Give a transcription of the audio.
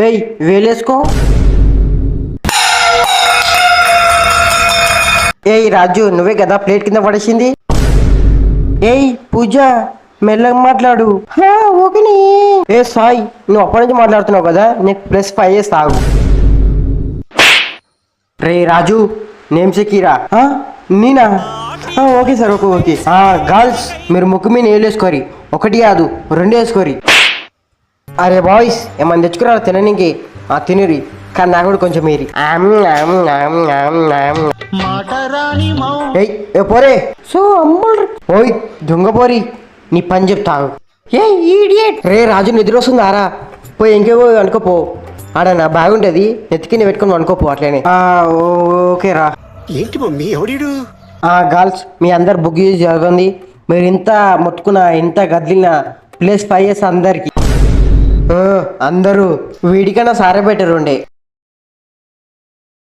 ఏయ్ వేలేసుకో. ఏయ్ రాజు, నువ్వే కదా ప్లేట్ కింద పడేసింది. ఏయ్ పూజ, మెల్లగా మాట్లాడు. ఓకేనే. ఏ సాయి, నువ్వు అప్పటి నుంచి మాట్లాడుతున్నావు కదా, నీకు +5 చేస్తా ఆగు. రే రాజు, నేమ్ సెకీరా. నేనా? Okay sir, okay okay. Girls, మీరు ముక్కు మీద వేసుకోరి, 1 కాదు 2 వేసుకోరి. అరే బాయ్స్, ఏమన్నా తెచ్చుకురా తిననీకి. తినరి, కానీ నాకు కూడా కొంచెం మీరి. ఏ పోరే. సో అమ్ములు. ఓయ్ దొంగ పోరి, నీ పని చెప్తావు. ఏ ఈడియట్. రే రాజు, నిద్ర వస్తుందారా? పోయి ఇంకేవో అనుకోపో. ఆడ నా బ్యాగ్ ఉంటుంది, నెత్తికింద పెట్టుకుని అనుకోపో అట్లనే. ఓకే రా. ఏంటి మమ్మీ ఎవడీడు? గర్ల్స్, మీ అందరు బుక్ చేసి జరగండి. మీరు ఇంత మొత్తుకున్న, ఇంత గదిలిన +5 అందరికి. అందరూ వీడికన్నా సారే బెటర్ ఉండే.